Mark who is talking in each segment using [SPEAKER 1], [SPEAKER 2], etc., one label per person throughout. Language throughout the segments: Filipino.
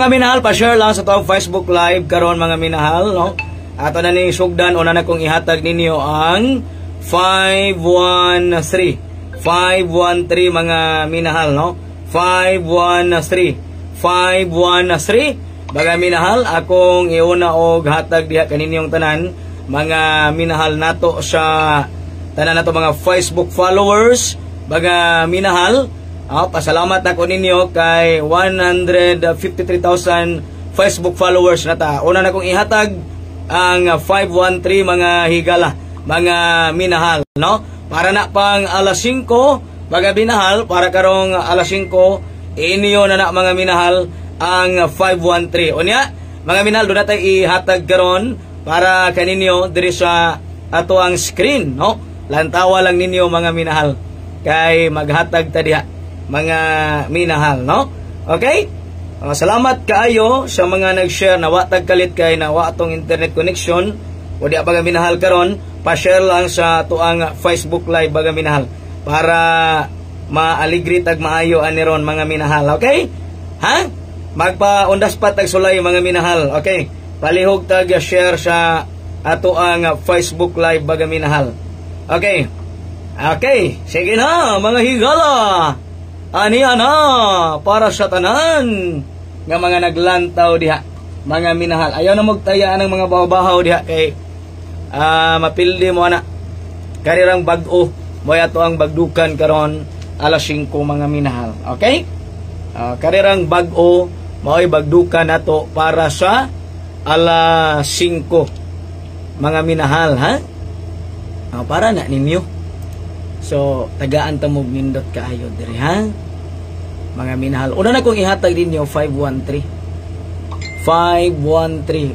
[SPEAKER 1] Mga minahal, pa-share lang sa tawag Facebook Live karon mga minahal, no? Ato na ni sugdan una na kong ihatag ninyo ang 513 mga minahal, no? 513 mga minahal, akong iuna og hatag diha kaninyong tanan mga minahal nato sa tanan nato mga Facebook followers mga minahal. Pasalamat ako ninyo kay 153,000 Facebook followers na ta. Una na kong ihatag ang 513 mga higala, mga minahal, no? Para na pang alas 5, mga minahal, para karong alas 5, inyo na mga minahal ang 513. Unya, mga minahal, doon natin ihatag karon para kaninyo diri sa ato ang screen, no? Lantawa lang ninyo mga minahal kay maghatag ta diha mga minahal, no? Okay? Salamat kaayo sa mga nag-share na watag kalit kay na wa atong internet connection o di mga minahal karon, pa-share lang sa tuang Facebook Live mga minahal para maaligri tag maayo ani ron mga minahal. Okay? Ha? Magpa-undas pa tag sulay mga minahal. Okay? Palihog tag share sa ato ang Facebook Live mga minahal. Okay? Okay, sige na mga higala. Aniya na para sa tanan nga mga naglantaw diha mga minahal. Ayaw na magtaya ng mga babahaw diha kay mapildi mo na karirang bag-o mo ato ang bagdukan karon alas 5 mga minahal. Okay? Karirang bag-o mao'y bagdukan nato para sa alas 5 mga minahal, ha? Para na ninyo. So, tagaan tamog nindot kaayo diri, ha? Mga minahal. Una na kong ihatag ninyo 513.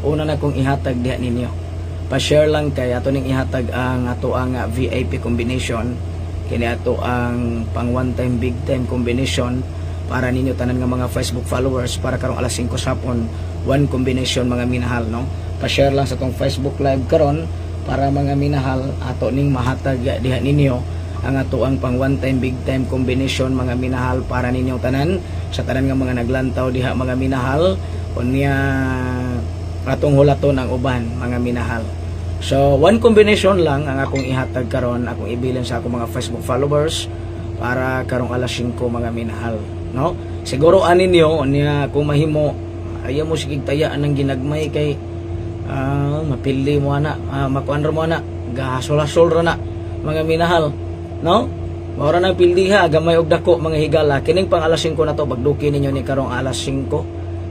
[SPEAKER 1] Una na kong ihatag diha ninyo. Pa-share lang kay ato ning ihatag ang ato ang VIP combination. Kini ato ang pang one time big time combination para ninyo tanan nga mga Facebook followers para karong alas 5 sapon one combination mga minahal, no? Pa-share lang sa tong Facebook Live karon para mga minahal ato ning mahatag diha ninyo ang ato ang pang one time big time combination mga minahal para ninyong tanan sa tanan nga mga naglantaw diha mga minahal unya atong hulaton ang uban mga minahal. So one combination lang ang akong ihatag karon, akong ibilin sa akong mga Facebook followers para karong alas 5 mga minahal, no? Siguro anin niyo unya kung mahimo ayaw mo sigig tayaan ng ginagmay kay mapili mo ana, makuan mo ana, gahasol-hasol ra na mga minahal, no? Maura nang pildiha gamay og dako mga higala. Kining pang alas 5 na to bagduki ninyo ni karong alas 5.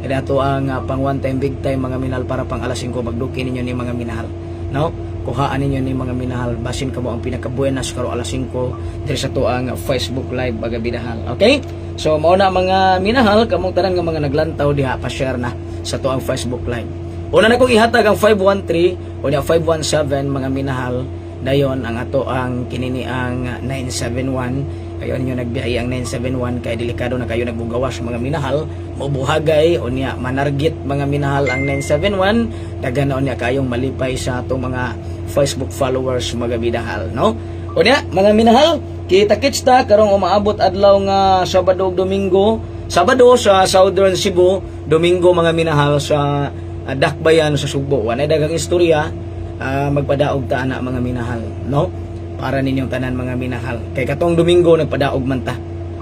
[SPEAKER 1] Ato ang pang one time big time mga minahal para pang alas 5 bagduki ninyo ni mga minahal, no? Kuhaan ninyo ni mga minahal basin kamo ang pinakabuenas karong alas 5 diri sa to ang Facebook Live mga minahal. Okay? So mao na mga minahal kamong tanan nga mga naglantaw diha, pa-share na sa to ang Facebook Live. Una na kong ihatag ang 513 o 517 mga minahal. Dayon ang ato ang kinini ang 971. Kayo ninyo nagbiyahe ang 971 kay delikado na kayo nagbugawas mga minahal. Mabuhagay o niya manargit mga minahal ang 971. Dagan na niya kayong malipay sa atong mga Facebook followers mga minahal, no? O niya mga minahal, kita-kits ta karong umaabot adlaw nga Sabado ug Domingo. Sabado sa Southern Cebu, Domingo mga minahal sa Dakbayan sa Subo. Wanay dagang istorya. Magpadaog ta ana mga minahal, no? Para ninyong tanan mga minahal. Kay katong Domingo nagpadaog man ta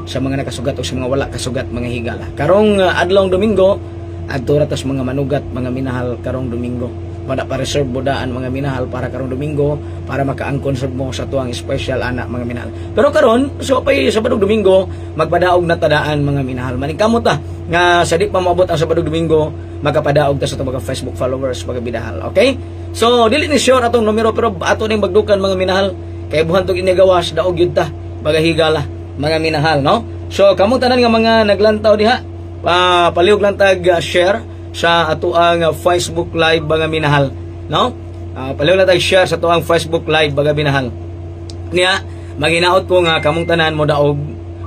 [SPEAKER 1] sa mga nakasugat o sa mga wala kasugat mga higala. Karong adlong Domingo adto ra tas mga manugat mga minahal karong Domingo. Wala pa reserve bodaan mga minahal para karong Domingo para makaangkon sab mo sa tuang special ana mga minahal. Pero karon so pay Sabado Domingo magpadaog na tadaan mga minahal. Maningkamot ta nga sa di pa maabot ang Sabado Domingo magapadaog ta sa mga Facebook followers mga minahal. Okay? So dili ni sure atong numero pero ato ning magdukan mga minahal kay buhan tong inigawas daog gyud ta mga higala mga minahal, no? So kamong tanan nga mga naglantaw diha palihog lang tag share sa ato ang Facebook Live mga minahal, no? Palihog lang tag share sa ato ang Facebook Live mga minahal. Niya maghinaot ko nga kamong tanan mo daog,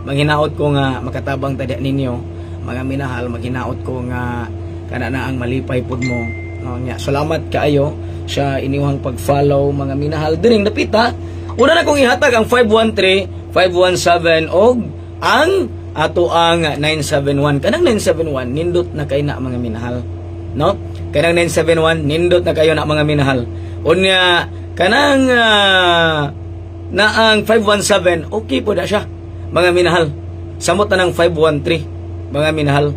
[SPEAKER 1] maghinaot ko nga makatabang tadya ninyo mga minahal, maghinaot ko nga kana na ang malipay pud mo, no? Nya salamat kaayo sa inyong pag-follow mga minahal diring dapita. Una na kong ihatag ang 513, 517 og ang ato ang 971. Kanang 971 nindot na kay na mga minahal, no? Kanang 971 nindot na kayo na mga minahal. Unya kanang na ang 517 okay po na siya mga minahal. Samot na ng 513 mga minahal,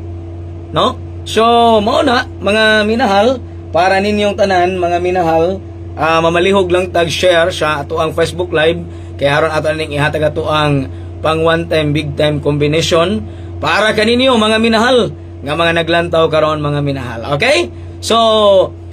[SPEAKER 1] no? So mao na mga minahal, para ninyong tanan mga minahal, mamalihog lang tag share sa ato ang Facebook Live kay haron ato ning ihatag ato ang pang one time big time combination para kaninyo mga minahal nga mga naglantaw karon mga minahal. Okay? So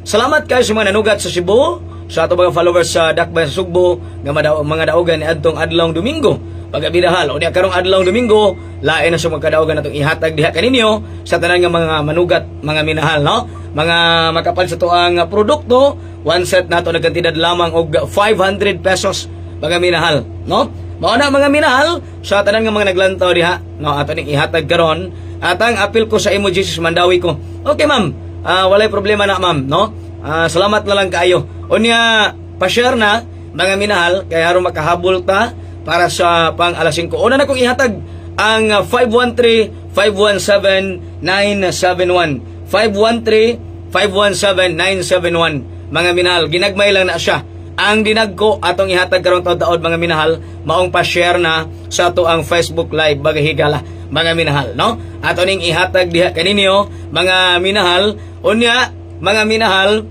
[SPEAKER 1] salamat kayo sa mga nanugat sa Cebu, sa ato mga followers sa Dakbayan sa Sugbo nga mga daogan ni adtong adlawng Domingo pagabidahal o diha karong adlawng Domingo lain na sa mga kadaogan natong ihatag diha kaninyo sa tanan nga mga manugat mga minahal, no? Mga makapal sa tuang produkto, one set nato nagkantidad lamang og 500 pesos mga minahal, no? Mao na mga minahal sa tanan nga mga naglantaw diha, no? Ato ning ihatag karon at ang apil ko sa imo Jesus mandawi ko. Okay ma'am, walay problema na ma'am, no? Salamat na lang kaayo. Unya pa-share na mga minahal kay aron makahabol ta para sa pang alas 5. Una na kong ihatag ang 513-517-971. 513-517-971. Mga minahal, ginagmay lang na siya. Ang dinagko atong ihatag karong taud-taud mga minahal, maong pa-share na sa ato ang Facebook Live bagahigala mga minahal, no? Ato ning ihatag diha kaninyo mga minahal. Unya mga minahal,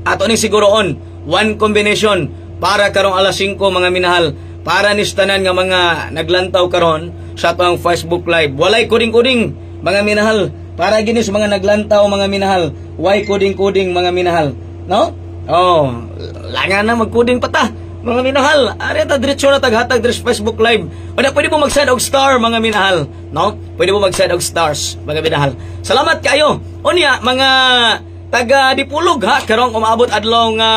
[SPEAKER 1] ato ning siguroon one combination para karong alas 5 mga minahal, para ni tanan nga mga naglantaw karon sa ato ang Facebook Live. Walay kuding-kuding mga minahal, para ginis mga naglantaw mga minahal, why kuding-kuding mga minahal, no? Oh, langan na magkuding pata mga minahal. Ari ta diretso na taghatag sa Facebook Live. Wala pwede mo mag-send og star mga minahal, no? Pwede mo mag-send og stars mga minahal. Salamat kayo. Unya mga taga Dipulog ha, karong umaabot adlaw nga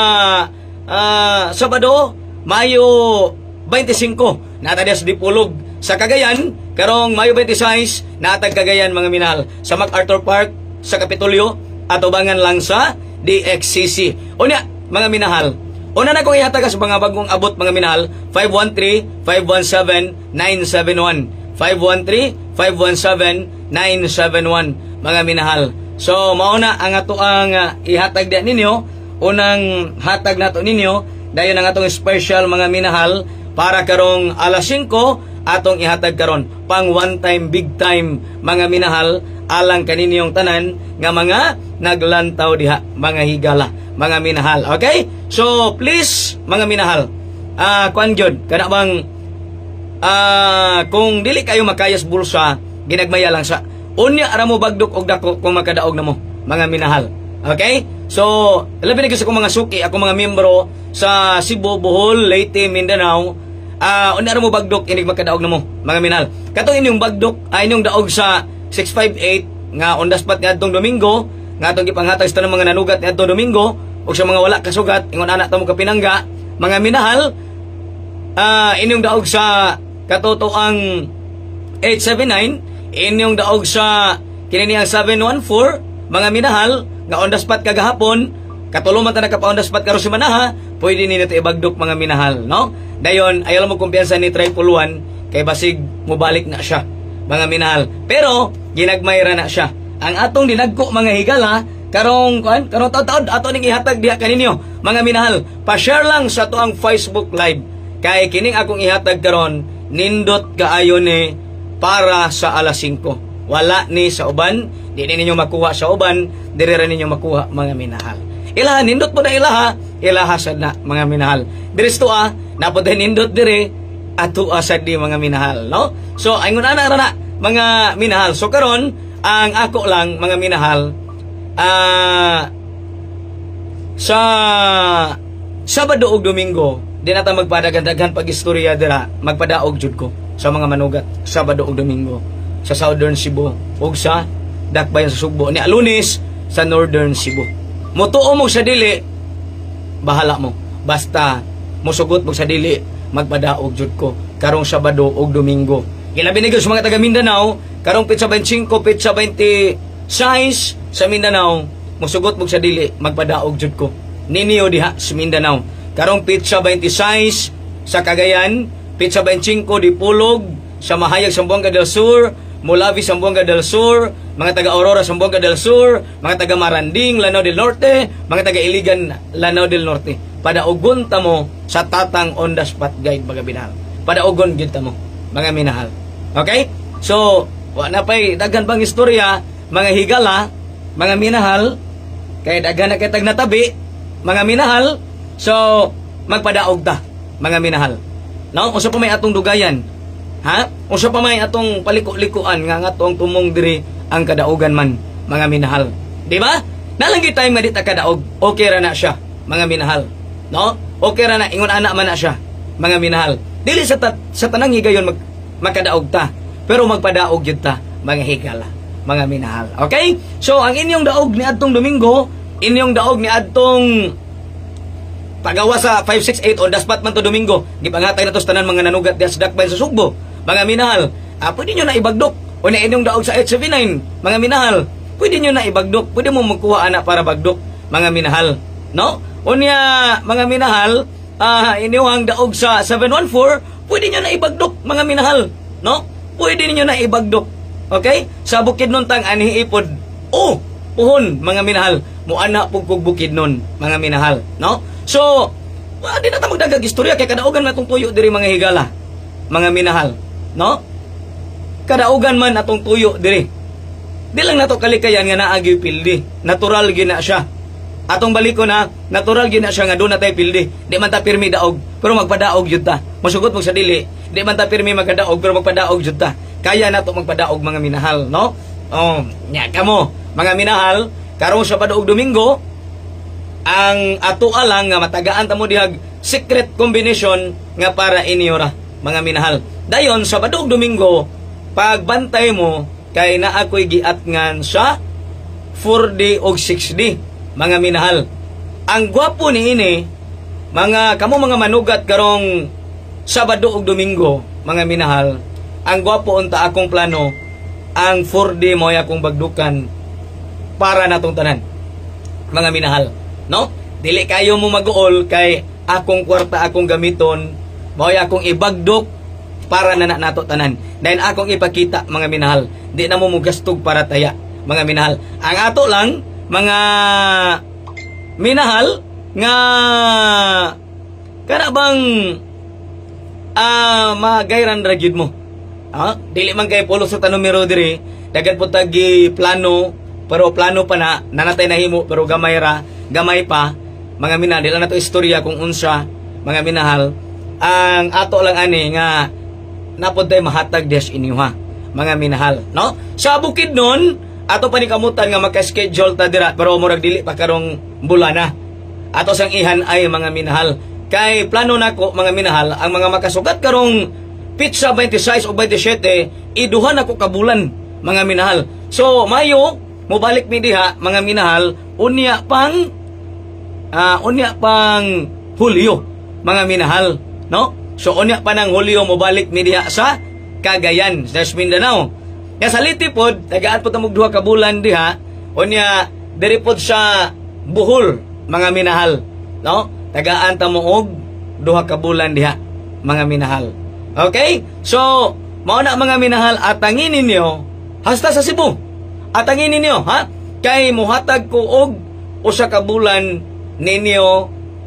[SPEAKER 1] Sabado, Mayo 25 nata sa Dipulog. Sa Cagayan karong Mayo 26 natag Cagayan mga minahal sa MacArthur Park sa Kapitolyo at ubangan lang sa DXCC. Unya mga minahal, una na kong ihatag sa mga bagong abot mga minahal, 513-517-971. 513-517-971 mga minahal. So mauna ang ato ang ihatag din ninyo. Unang hatag nato ninyo dayon ang atong special mga minahal para karong alas 5 atong ihatag karon pang one time big time mga minahal alang kaninyong tanan nga mga naglantaw diha mga higala mga minahal. Okay? So please mga minahal, kuan gyud kana bang kung dili kayo makayas bulsa, ginagmaya lang sa unya ra mo bagdok og dako kung makadaog na mo mga minahal. Okay? So labi na gyud sa akong mga suki, akong mga miyembro sa Cebu, Bohol, Leyte, Mindanao, unya ra mo bagdok inig makadaog na mo mga minahal. Katong inyong bagdok inyong daog sa 658 nga on the spot nga adtong Domingo nga atong gipanghatag sa tanang mga nanugat nga adtong Domingo ug sa mga wala kasugat ingon ana ta mo kapinangga mga minahal, inyong daog sa katotoang 879, inyong daog sa kininiang 714 mga minahal nga on the spot kagahapon katuluman ta nakapa on the spot karon si manaha, pwede ni nato ibagdok mga minahal, no? Dayon ayaw mo kumpiyansa ni Triple One kay basig mobalik na siya mga minahal, pero ginagmayra na siya. Ang atong dinagko mga higala karong taud-taud ato ning ihatag diha kaninyo mga minahal. Pa-share lang sa ato ang Facebook Live kay kining akong ihatag karon nindot kaayo ni para sa alas 5. Wala ni sa uban, di ninyo makuha sa uban, diri ra ninyo makuha mga minahal. Ilaha nindot po na ilaha sad na mga minahal. Diristo napod nindot dire ato asad di mga minahal, no? So aygon ana ra na mga minahal. So karon ang ako lang mga minahal, sa Sabado ug Domingo di nata magpadaghan-daghan pag-istorya dira, magpadaog jud ko sa mga manugat Sabado ug Domingo sa Southern Cebu ug sa Dakbayan sa Sugbo, ni Lunes sa Northern Cebu. Mutuo mo sa dili, bahala mo, basta musugot mo sa dili, magpadaog jud ko karong Sabado ug Domingo. Ilabi na sa mga taga Mindanao, karong pitsa 25, pitsa 26 sa Mindanao, musugot mo sa dili, magpadaog jud ko. Ninyo diha sa Mindanao. Karong pitsa 26 sa Cagayan, pitsa 25 di Pulog sa Mahayag, Zamboanga del Sur, Mulavi, Zamboanga del Sur, mga taga Aurora, Zamboanga del Sur, mga taga Maranding, Lanao del Norte, mga taga Iligan, Lanao del Norte. Padaugon ta mo sa Tatang on the spot guide, mga minahal. Padaugon gyud ta mo, mga minahal. Okay? So, wala pa'y daghan pang istorya, mga higala, mga minahal, kay daghan na kitag natabi, mga minahal. So, magpadaog ta, mga minahal. No? Usa pa may atong dugayan. Ha? Usa pa may atong paliko-likuan nga atong tumong diri ang kadaugan man, mga minahal. Di ba? Nalanggi tayo nga di ta kadaog, okay ra na siya, mga minahal. No? Okay ra na, ingon ana man na siya, mga minahal. Dili sa tanang higayon magkadaog ta, pero magpadaog yun ta, mga higala, mga minahal. Okay? So, ang inyong daog ni adtong Domingo, inyong daog ni adtong pagawa sa 568 on the spot man to Domingo, gipangatay na to sa tanan mga nanugat diha sa dakbayan sa Sugbo, mga minahal. Pwede nyo na ibagdok, o na inyong daog sa 879, mga minahal. Pwede nyo na ibagdok, pwede mo magkuha anak para bagdok, mga minahal. No? Unya, mga minahal, inyong daog sa 714, pwede nyo na ibagdok, mga minahal. No? Pwede niyo na ibagdok. Okay? Sa Bukidnon tang aniipod. Puhon, mga minahal. Muana pugkog Bukidnon, mga minahal. No? So, di na ta magdagag istorya kay kadaugan na itong tuyo diri, mga higala, mga minahal. No? Kadaugan man atong tuyo diri. Di lang nato kalikayan nga naagi pildi. Natural gina siya. Atong baliko na, natural gina siya nga doon na tayo pildi. Di man ta pirmi daog, pero magpadaog yun ta. Masugot mo sa dili. Di man ta pirmi magkadaog, pero magpadaog yun ta. Kaya na to magpadaog, mga minahal, no? Nya kamo, mga minahal, karong sa padaog Domingo, ang ato alang nga matagaan ta mo dihag secret combination nga para inyo ra, mga minahal. Dayon sa padaog Domingo, pagbantay mo kay na ako'y giatngan sa 4D o 6D, mga minahal. Ang gwapo ni ini, mga kamo mga manugat karong Sabado ug Domingo, mga minahal, ang gwapo unta akong plano, ang 4D mo akong bagdukan para natong tanan, mga minahal. No? Dili kayo mo mag-uol kay akong kwarta akong gamiton, mo akong ibagdok para na nato tanan. Dahil akong ipakita, mga minahal, di na mo mugastog para taya, mga minahal. Ang ato lang, mga minahal, nga kana bang magayran ragyud mo. Dili man kay pulo sa numero diri, dagan po tagi plano, pero plano pa na nanatay na himo, pero gamay pa, mga minahal. Dili na to istorya kung unsa, mga minahal. Ang ato lang ani nga napod tay mahatag des inyo, ha, mga minahal, no? Sa Bukidnon, ato pa ni kamutan nga magka-schedule ta dira, pero murag dili pa karong bulana. Ato sang ihan ay, mga minahal, kay plano nako, mga minahal, ang mga makasugat karong pizza 26 o 27, iduhan ako kabulan, mga minahal. So Mayo mobalik mi diha, mga minahal, unya pang Hulyo, mga minahal, no? So unya pa ng Hulyo mobalik mi diha sa Cagayan, sa Mindanao. Ya sa Litipod, tagaan po tamog duha ka bulan diha, unya diri pod sa Bohol, mga minahal, no? Tagaan ta mo og duha ka bulan diha, mga minahal. Okay? So, mao na, mga minahal, atangin ninyo hasta sa Cebu. Atangin ninyo, ha? Kay muhatag ko og usa ka bulan ninyo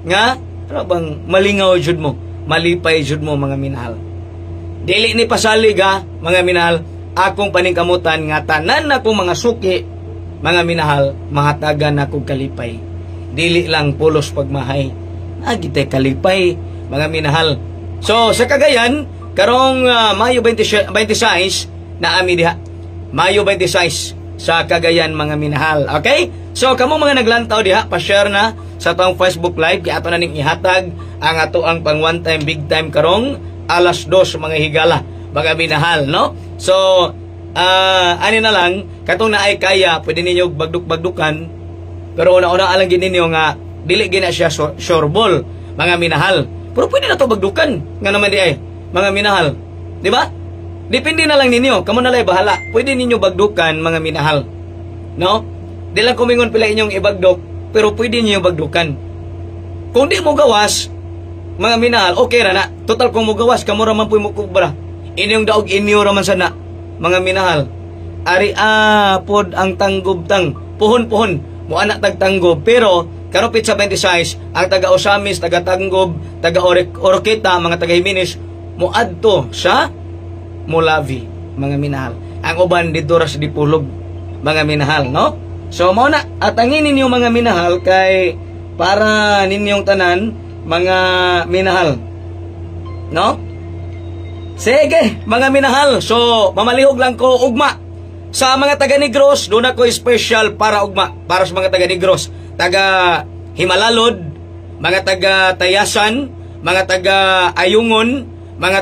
[SPEAKER 1] nga ano bang malingaw jud mo, malipay jud mo, mga minahal. Dili ni pasalig, ha, mga minahal, akong paningkamutan nga tanan na kong mga suki, mga minahal, mahatagan na kong kalipay. Dili lang pulos pagmahay, agitay kalipay, mga minahal. So sa Cagayan, karong Mayo 26 na ami diha, Mayo 26 sa Cagayan, mga minahal. Okay? So kamo mga naglantaw diha, pa-share na sa atong Facebook Live, kaya ato na ning ihatag ang ato ang pang one time big time karong alas 2, mga higala, mga minahal, no? So ani na lang, katong na ay kaya, pwede ninyo bagduk-bagdukan, pero una-una alang gin ninyo nga dili gina siya sure ball, mga minahal. Pero pwede na to bagdukan, nga naman di ay, mga minahal. Di ba? Depende na lang ninyo, kamo na lang bahala. Pwede ninyo bagdukan, mga minahal, no? Di lang kumingon pila inyong ibagdok, pero pwede ninyo bagdukan. Kung di mo gawas, mga minahal, okay ra na. Total kung mo gawas, kamo ra man puy mo kubra. Inyong daog inyo raman sana, mga minahal. Ari pod ang tanggubtang. Puhon-puhon, mo anak tagtanggob. Pero, karupit sa 26, ang taga-Osamis, taga-tanggob, taga-Orokita, mga taga-Himinis, mo adto sa Mulavi, mga minahal. Ang uban dito sa Dipulog, mga minahal, no? So, mao na, atangin ninyo mga minahal kay para ninyong tanan, mga minahal. No? Sige, mga minahal. So, mamalihog lang ko ugma. Sa mga taga-Negros, doon ako special para ugma. Para sa mga taga-Negros. Taga-Himalalod, mga taga-Tayasan, mga taga-Ayungon, mga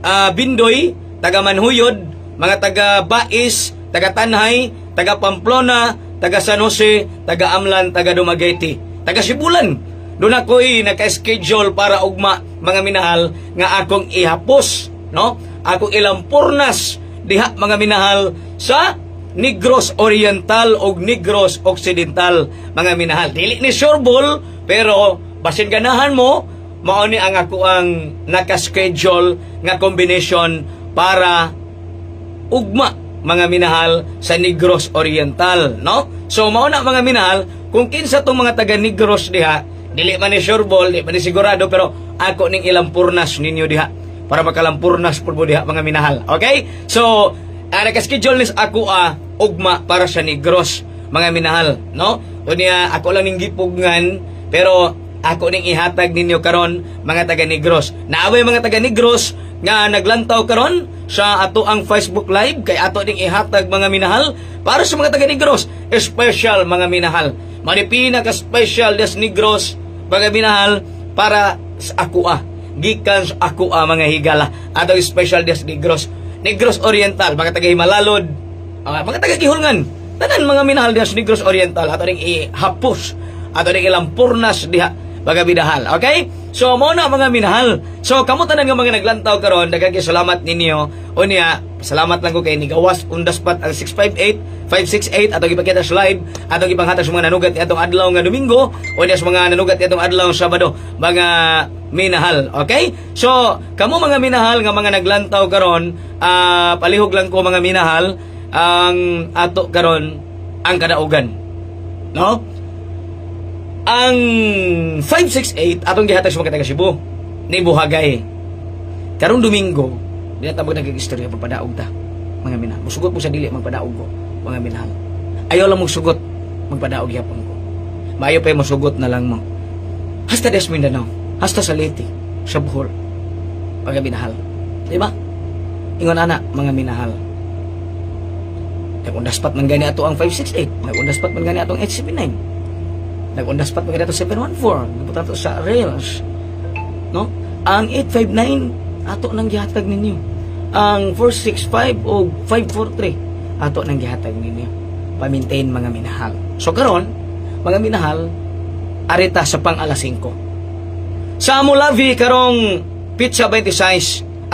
[SPEAKER 1] taga-Bindoy, taga-Manhuyod, mga taga-Bais, taga-Tanhay, taga-Pamplona, taga-San Jose, taga-Amlan, taga-Dumaguete, taga-Sibulan. Doon ako'y naka-schedule para ugma, mga minahal, nga akong ihapos, no? Akong ilampurnas, diha, mga minahal, sa Negros Oriental o Negros Occidental, mga minahal. Dili ni Sureball, pero basin ganahan mo, mao ni ang ako ang naka-schedule nga combination para ugma, mga minahal, sa Negros Oriental, no? So, mao na, mga minahal, kung kinsa tong mga taga-Negros diha, dili man ni Sureball, di man ni sigurado, pero ako ning ilampurnas ninyo diha, para makalampurnas po diha, mga minahal. Okay? So, naka-schedule nis ako ugma para sa Negros, mga minahal, no? Unya, ako lang ning gipugngan, pero ako ning ihatag ninyo karon, mga taga-Negros. Naaway mga taga-Negros nga naglantaw karon sa ato ang Facebook Live, kay ato ning ihatag, mga minahal, para sa mga taga-Negros, special, mga minahal. Manipina ka special des Negros, mga minahal, para sa ako gikan sa ako mga higala, ato special des Negros. Negros Oriental, mga taga-Himalalod, mga taga-Gihulngan, tanan mga minahal des Negros Oriental, ato ning ihapos, ato ning ilampurnas diha, mga minahal. Okay? So, mo na, mga minahal. So, kamo tanan nga mga naglantaw karon, daghang salamat ninyo. Unya, salamat lang ko kay Nigawas Undaspat ang 658-568 atong ipakita sa live, atong ipanghatag sa mga nanugat atong adlaw nga Domingo, unya sa mga nanugat atong adlaw Sabado, mga minahal. Okay? So, kamo mga minahal nga mga naglantaw karon, palihog lang ko, mga minahal, ang ato karon ang kadaugan. No? Ang 568 atong gihatag sa mga taga Cebu ni Buhagay. Karong Domingo, dili ta nagig-istorya pagpadaog ta, mga minahal. Musugot mo sa dili magpadaog ko, mga minahal. Ayaw lang mong sugot, magpadaog yapon ko. Maayo pa mo sugot na lang mo. Hasta des Mindanao, hasta sa Leyte, sa Bohol, mga minahal. Di ba? Ingon ana, mga minahal. Nag-undaspat man gani ato ang 568, nag-undaspat man gani atong 879. Nag-undaspat mga dito 714, nagpunta to sa rails, no? Ang 859 ato nang gihatag ninyo, ang 465 o 543 ato nang gihatag ninyo, pa-maintain, mga minahal. So karon, mga minahal, arita sa pang alas 5 sa Mulavi karong pizza 25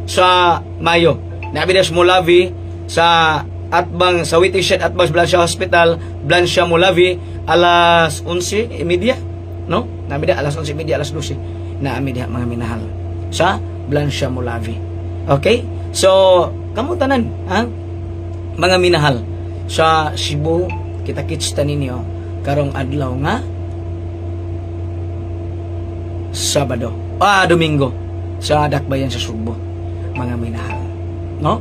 [SPEAKER 1] sa Mayo, nabidas Mulavi sa atbang sa waiting shed atbang Blancia Hospital, Blancia Mulavi, alas 11:30, no? Namida alas 11:30, alas 12 na amida, mga minahal, sa Blancia Mulavi. Okay? So, kamo tanan, mga minahal, sa Cebu, kita-kits ta ninyo karong adlaw nga Sabado, Domingo, sa Dakbayan sa Sugbo, mga minahal, no?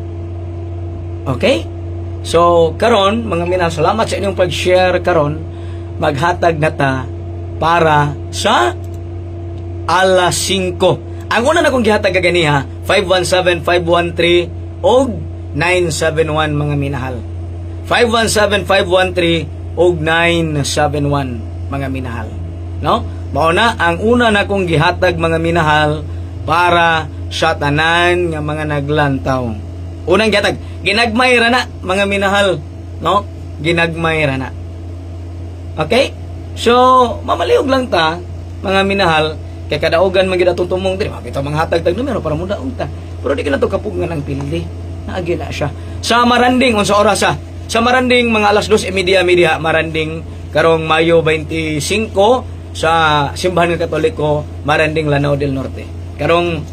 [SPEAKER 1] Okay? So, karon, mga minahal, salamat sa inyong pag-share karon. Maghatag na ta para sa alas 5. Ang una na kong gihatag kaganiha, 517, 513 og 971, mga minahal. 517, 513 og 971, mga minahal. No? Mauna, ang una na kong gihatag, mga minahal, para sa tanan nga mga naglantaw. Unang gihatag, ginagmay ra na, mga minahal, no? Ginagmay ra na. Okay? So, mamaliog lang ta, mga minahal, kay kadaugan man gid atong tumong diri, makita mga hatag tag numero para mo daog ta. Pero di ka na to kapugngan ang pildi. Naagi na siya. Sa Maranding, unsa oras sa Maranding, mga alas 2:30 Maranding, karong Mayo 25, sa Simbahan ng Katoliko, Maranding, Lanao del Norte. Karong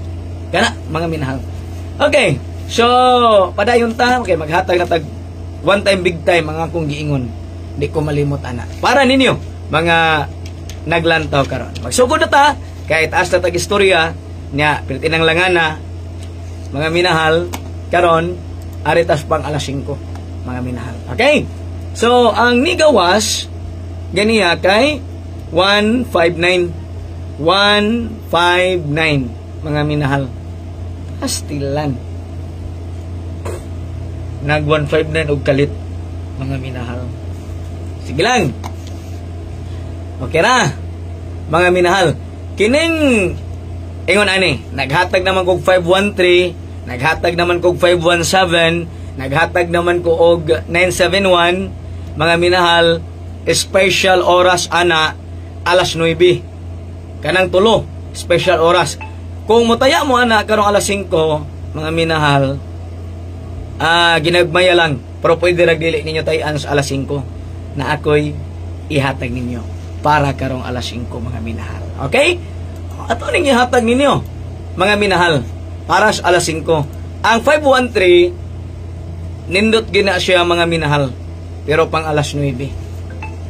[SPEAKER 1] Kana, mga minahal. Okay, so, padayon ta, okay, maghatag na tag one time, big time, mga kong giingon. Di ko malimot, ana. Para ninyo, mga naglantaw karon. Magsugod na ta, kahit taas na tag-istorya, niya, pilitinang langana, mga minahal, karon, aritas pang alas 5, mga minahal. Okay? So, ang nigawas, ganiya kay 159. 159, mga minahal. Pastilan. Nag 159 og kalit, mga minahal. Sige lang. Okay na, mga minahal. Kining ingon ani, naghatag naman kog 513, naghatag naman kog 517, naghatag naman ko og 971, mga minahal, special oras ana alas 9. Kanang tulo, special oras. Kung mutaya mo ana karong alas 5, mga minahal, ginagmaya lang, pero pwede ragdili ninyo tayan sa alas 5 na ako'y ihatag ninyo para karong alas 5, mga minahal. Okay? Ato ning ihatag ninyo, mga minahal, para sa alas 5. Ang 513, nindot gina siya, mga minahal, pero pang alas 9,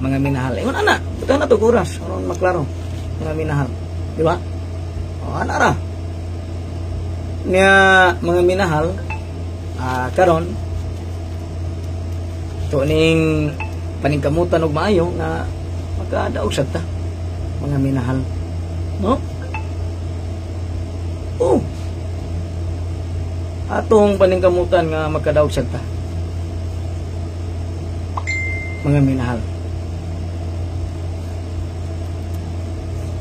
[SPEAKER 1] mga minahal. Ingon ana, buta na to oras, aron maklaro, mga minahal. Di ba? O, ana ra. Niya, mga minahal, karon to ning paningkamutan og maayo nga magkadaog sad ta, mga minahal, no? Oh, atong paningkamutan nga magkadaog sad ta, mga minahal.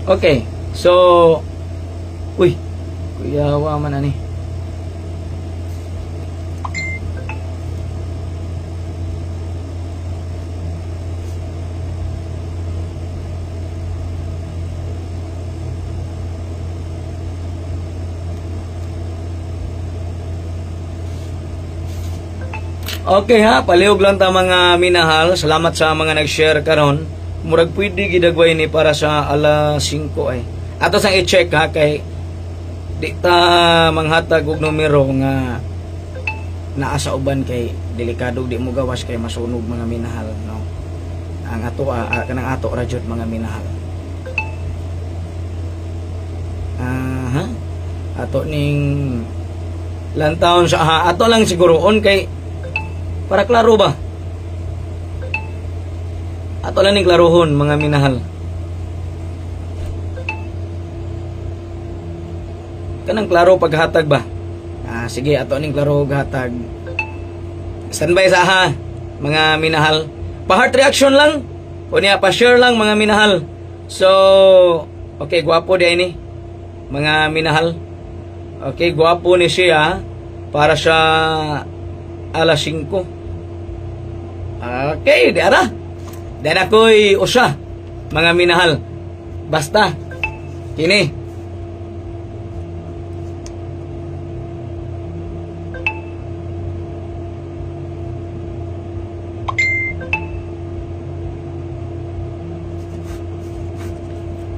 [SPEAKER 1] Okay, so uy, kuyawa man ani. Okay ha, palihog lang ta, mga minahal. Salamat sa mga nag-share karon. Murag pwede gidagway ni para sa alas 5 ay. Ato sang i-check ha, kay di ta manghatag og numero nga naa sa uban, kay delikado di mo gawas kay masunog, mga minahal, no. Ang ato kanang ato ra jud, mga minahal. Ato ning lantawon sa ato lang siguroon kay para klaro ba? Ato lang ning klarohon, mga minahal. Kanang klaro paghatag ba? Sige, ato ning klaro hatag. Standby sa mga minahal. Pa-heart reaction lang. O niya, pa-share lang, mga minahal. So, okay, gwapo di ini, mga minahal. Okay, gwapo ni siya para sa alas 5. Okay, di ara. Dan ako'y usa, mga minahal. Basta, kini.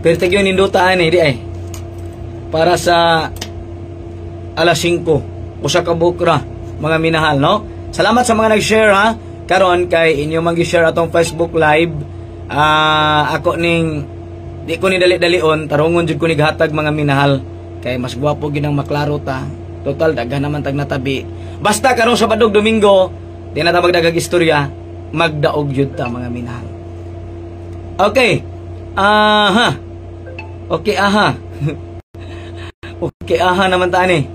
[SPEAKER 1] Pertig yun indutaan di ay. Para sa alas 5. Usa ka bukra, mga minahal, no? Salamat sa mga nag-share ha. Karon kay inyo mag-share atong Facebook Live. Ako ning di ko ni dali-dalion, tarungon jud ko ni hatag, mga minahal. Kay mas gwapo gid ang maklaro ta. Total daghan naman tag natabi. Basta karong Sabado Domingo, di na ta magdagag istorya, magdaog jud ta, mga minahal. Okay. Okay, Okay, naman ta ni,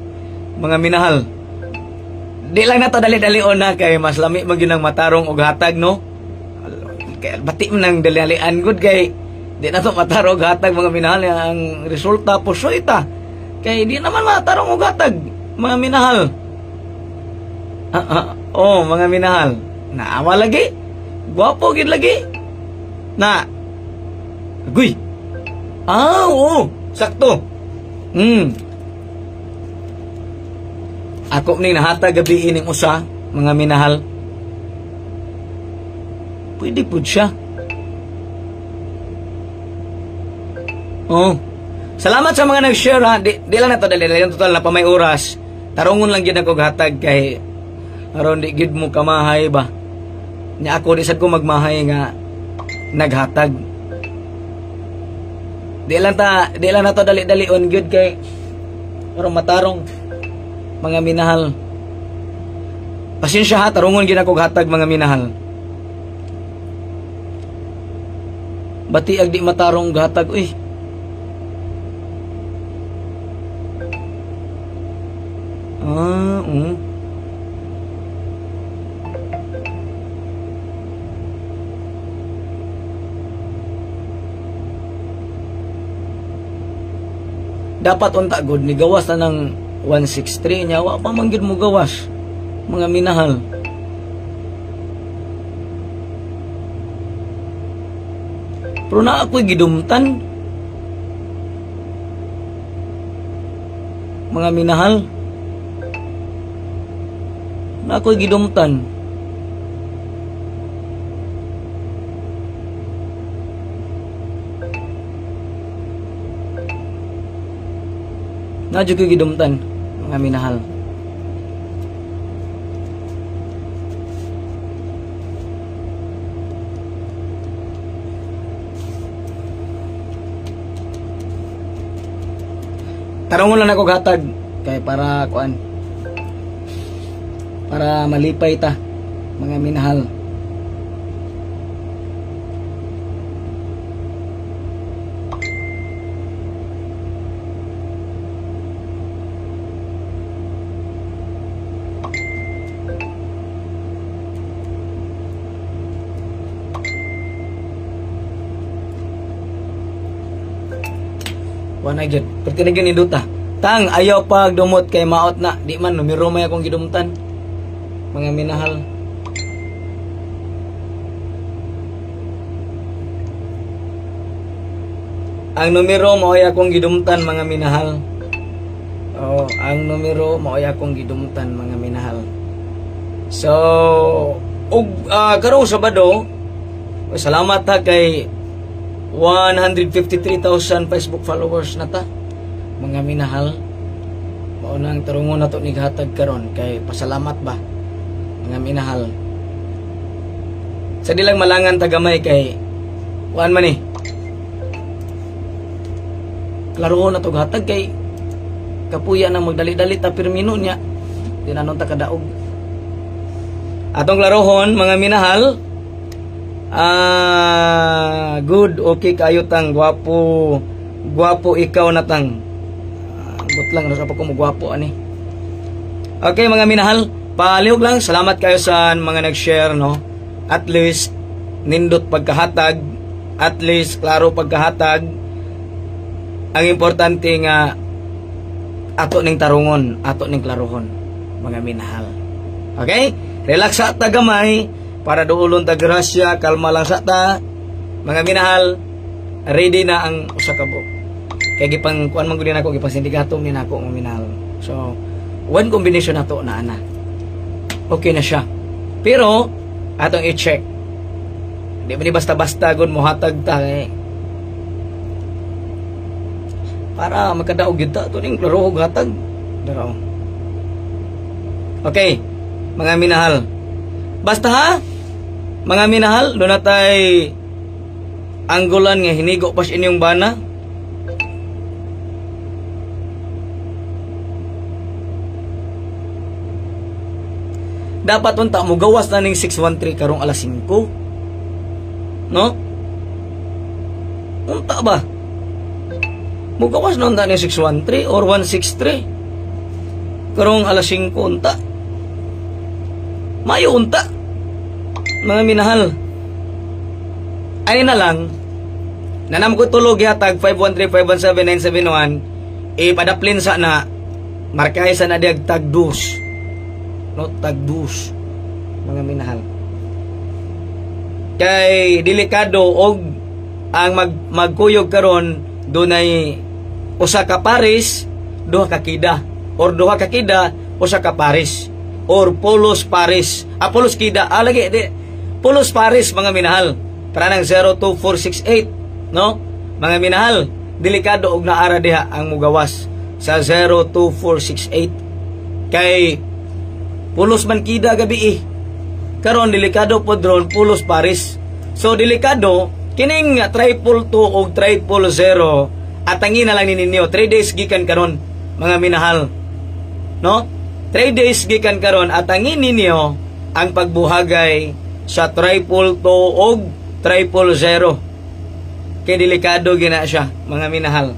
[SPEAKER 1] mga minahal. Di lang na to dali-dalion na, kay mas lami magyud ang matarong og hatag, no? Kay bati man nang dali-dalian good, kay di na to matarong og hatag, mga minahal. Ang resulta pusoy ta. Kay di naman matarong og hatag, mga minahal. Mga minahal. Naawa lagi. Gwapo gid lagi. Na. Agoy. Oo, sakto. Ako ning nahatag gabi ining usa, mga minahal. Pwede pud siya. Salamat sa mga nag-share ha. Di lang na to dali total na pa may oras. Tarungon lang gyud ako hatag kay aron di gid mo kamahay ba. Nya ako di sad ko magmahay nga naghatag. Di lang na to dali on gyud kay aron matarong mga minahal. Pasensya ha, tarungon gyud ako hatag mga minahal. Bati ag di matarong gatag uy. Dapat unta good ni gawas na ng 163 nya wa pa man gyud mo gawas mga minahal. Pero na ako'y gidumtan mga minahal. Na ako'y gidumtan. Na jud ko'y gidumtan mga minahal. Tarungon lang ako gatag kay para kuan. Para malipay ta mga minahal. Wana gyud, pertinagin ni Duta. Tang ayaw pag dumot kay maot na, di man numero may akong gidumtan. Mga minahal. Ang numero maoy akong gidumtan mga minahal. Oh, ang numero maoy akong gidumtan mga minahal. So, og karong Sabado, salamat ha kay 153,000 Facebook followers na ta mga minahal. Maunang tarungon na to ni hatag karon kay pasalamat ba mga minahal. Sa dilang malangan tagamay kay kuan man ni klaro na to hatag kay kapuya na magdali-dali ta permino nya dinanon ta kadaog. Atong klarohon mga minahal. Good, okay kayo tang, guwapo ikaw na tang. Butlang nasa pa ko mo guwapo ani. Okay mga minahal, palihog lang, salamat kayo sa mga nag-share no. At least nindot pagkahatag, at least klaro pagkahatag. Ang importante nga ato ning tarungon, ato ning klarohon mga minahal. Okay? Relax sa tagamay. Para doulon ta grasya, kalma lang sa ta. Mga minahal, ready na ang usa ka buok. Kaya gipang kuan man gud nako gipang sindikato ni nako mga minahal. So, one combination nato na ana. Okay na siya. Pero atong i-check. Di ba ni basta-basta gud mo hatag ta eh. Para makadaog gyud ta to ning klaro og hatag. Daro. Okay, mga minahal. Basta ha, mga minahal, doon na tayo anggulan nga hinigo pa sa inyong bana. Dapat unta mo gawas na ning 613 karong alas 5. No? Unta ba? Mo gawas na unta ning 613 or 163 karong alas 5 unta. Mayo unta mga minahal. Ay na lang nanam ko tulog yatag 513-517-971 ipadaplin sa na markay sa na diag tagdus no tagdus mga minahal kay delikado og ang magkuyog karon dunay usa ka pares duha ka kida or duha ka kida usa ka pares or polos pares. Polos kida. Lagi di. Polos pares mga minahal. Para ng 02468, no? Mga minahal. delikado og naara diha ang mugawas sa 02468 kay pulos man kida gabi karon delikado pod ron pulos Paris. So delikado kining 222 og 300 atangin na lang ninyo 3 days gikan karon mga minahal, no? 3 days gikan karon atangin ninyo ang pagbuhagay sa 322 og 300 kay delikado gina siya mga minahal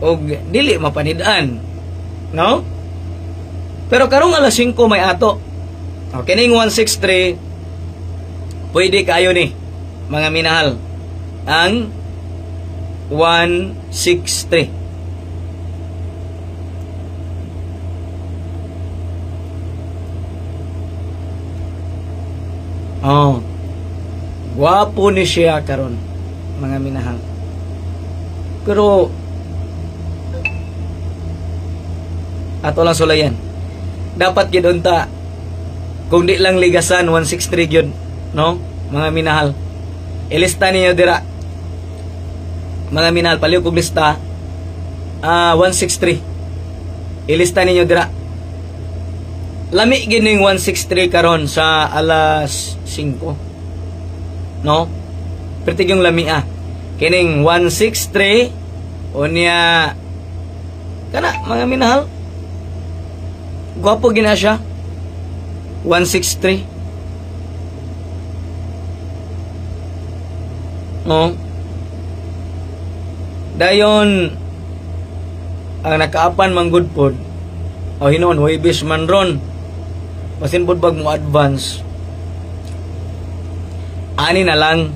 [SPEAKER 1] og dili mapanidaan, no? Pero karong alas 5 may ato. Okay, ning 163 pwede kayo ni mga minahal ang 163. Oh, gwapo ni siya karon mga minahal. Pero ato lang sulayan. Dapat gid unta kung di lang ligasan 163 gyud, no? Mga minahal. Ilista niyo dira. Mga minahal, paliw kog lista. 163. Ilista niyo dira. Lami gining 163 karon sa alas 5. No? Pertig yung lami kining 163 unya kana mga minahal. Gwapo gina siya. 163. No? Dayon ang nakaapan man good pod. O hinuon Huwebes man ron. Basin pod bag mo advance. Ani na lang.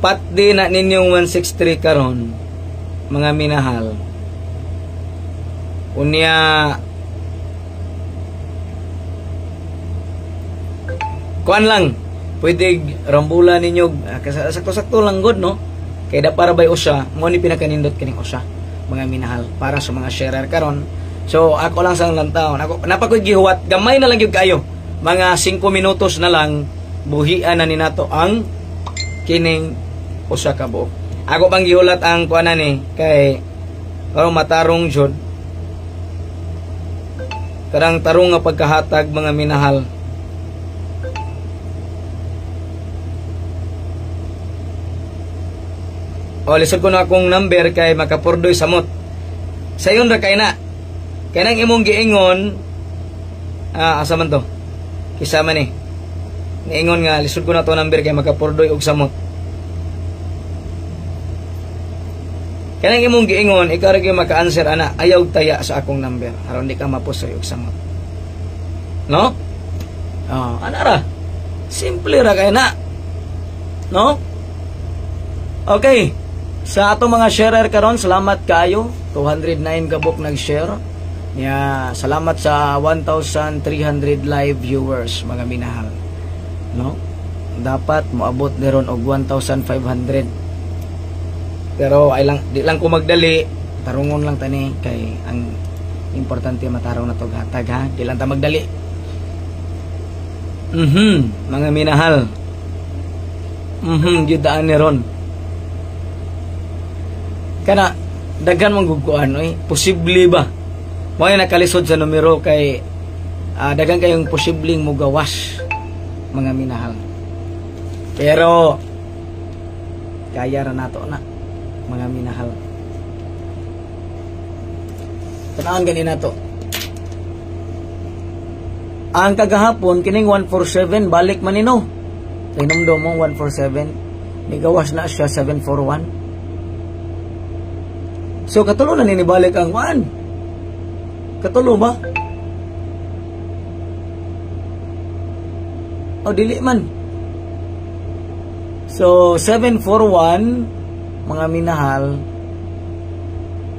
[SPEAKER 1] Pat di na ninyong 163 karon mga minahal. Unya kuan lang, pwede rambulan ninyo, sakto-sakto lang good, no? Kaya da para bay usya, mo ni pinakanindot kining usya, mga minahal, para sa mga sharer karon. So, ako lang sang lantaon, ako napakoy gihuwat, gamay na lang gyud kayo, mga 5 minutos na lang, buhian na ni nato ang kining usya ka buok. Ako bang gihulat ang kuanan ni, kay karong matarong jud, karang tarong nga pagkahatag mga minahal. O, lisod ko na akong number kay makapurdoy samot. Sayon ra kay na. Kay nang imong giingon, asa man to? Kisama ni. Niingon nga, lisod ko na to number kay makapurdoy og samot. Kay nang imong giingon, ikaw ra gyud maka-answer ana, ayaw taya sa akong number. Aron di ka mapusoy og samot. No? Ana ra. Simple ra kay na. No? Okay. Sa ato mga sharer karon, salamat kaayo. 209 kabuk nag-share. Salamat sa 1,300 live viewers mga minahal. No? Dapat moabot deron og 1,500. Pero ay lang di lang ko magdali, tarungon lang tani kay ang importante matarong na to hatag ha. Di lang ta magdali. Mga minahal. Judaan ni ron. Kana daghan mong guguan posible ba mo nakalisod sa numero kay daghan kayong posibleng mugawas mga minahal, pero kaya ra nato na mga minahal. Tanawon gani nato ang kagahapon kining 147 balik manino tinumdo mo 147 nigawas na siya 741. So, katulo na ninibalik ang 1. Katulo ba? O, dili man. So, 741, mga minahal,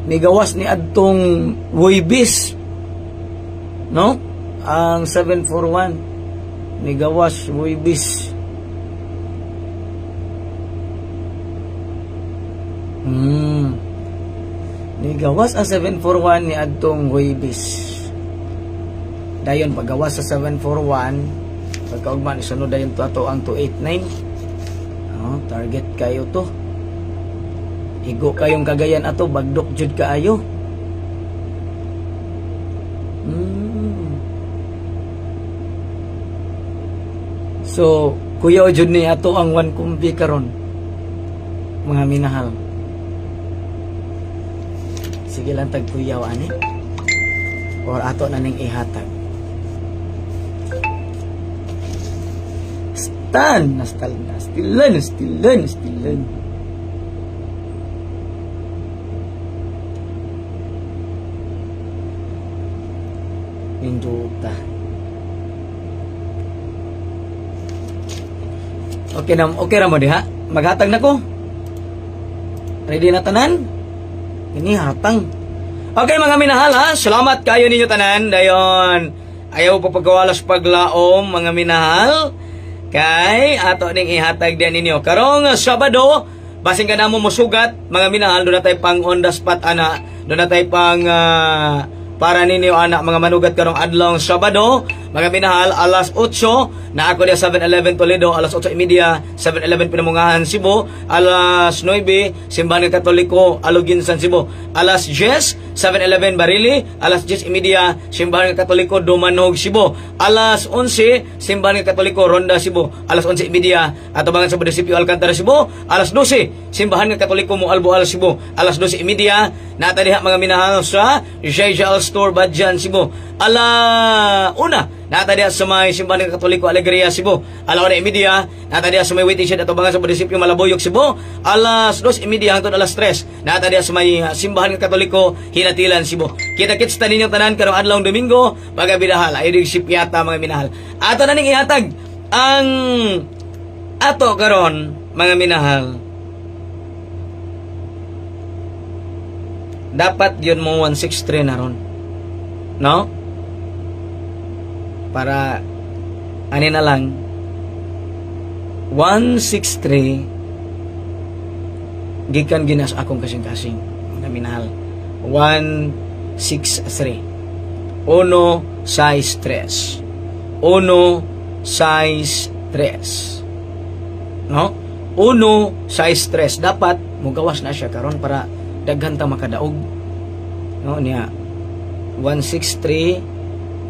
[SPEAKER 1] nigawas ni adtong Huwebes. No? Ang 741, nigawas Huwebes. Nigawas ang 741 ni adtong Huwebes. Dayon paggawas sa 741, pagkaugman isunod dayon to ato ang 289. Target kayo to. Igo kayong kagayan ato, bagdok jud kaayo. So, kuya jud ni ato ang one kumbi karon. Mga minahal. Sige lang tag kuyaw ani. Or ato na ning ihatag. Stilan. Induta. Okay ra mo diha. Maghatag na ko. Ready na tanan? Ini hatang. Okay mga minahal ha. Salamat kayo ninyo tanan. Dayon ayaw po pagkawalas paglaom mga minahal. Kay ato ning ihatag din ninyo. Karong Sabado, basing ka na mo musugat mga minahal, doon na tayo pang on the spot ana. Doon na tayo pang para ninyo anak mga manugat karong adlaw Sabado. Mga minahal, alas 8 na ako diya 7-Eleven Toledo, alas 8:30 7-Eleven Pinamungahan Cebu, alas 9 Simbahan ng Katoliko Aluginsan Cebu, alas 10 7-Eleven Barili, alas 10:30 Simbahan ng Katoliko Dumanog Cebu, alas 11 Simbahan ng Katoliko Ronda Cebu, alas 11:30 atubangan sa munisipyo Alcantara Cebu, alas 12 Simbahan ng Katoliko Mualboal Cebu, alas 12:30 nata diha mga minahal sa JJL Store Badjan Cebu, ala una nata diha sa may Simbahan ng Katoliko Alegria Cebu, ala 1:30 nata diha sa may waiting shed atubangan sa munisipyo Malaboyok Cebu, alas 2:30 hangtod alas 3 nata diha sa may Simbahan ng Katoliko Hinatilan Cebu. Kita-kits ta ninyong tanan karong adlaw Domingo mga minahal, ay sipyata mga minahal. Ato na ning ihatag ang ato karon mga minahal. Dapat yun mo 163 na ron. No? Para ani na lang 163 gikan ginas akong kasing-kasing mga minahal. 163 uno size 3 uno size 3 no? Uno size 3 dapat mugawas na siya karon para daghan ta makadaog no niya 163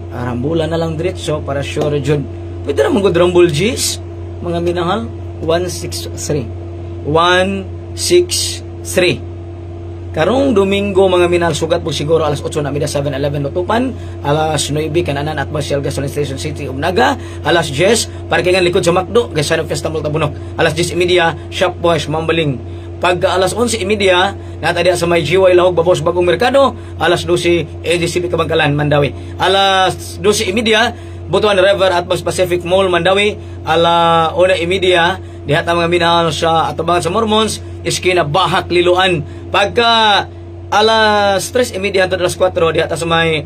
[SPEAKER 1] rambulan na lang diretso para sure jud pwede na mong rambul G's mga minahal. 163 karong Domingo mga minahal, sugat po siguro alas 8 na mida 7-Eleven Lutupan, alas 9 Kananan at Marcial Gasoline Station City Umnaga, alas 10 parkingan likod sa Macdo Gasano Fiesta Multabunok, alas 10:30 Shop Boys Mambaling. Pagka alas 11:30 nata diha sa may GY Lahog Babos Bagong Merkado, alas 12 AGCP Kabangkalan Mandawi, alas 12:30 Butuan River at Pacific Mall Mandawi, ala 1:30 diha ta mga minahal sa atubangan sa Mormons iskina Bahak Liloan. Pagka alas 3:30 hangtod alas 4 diha ta sa may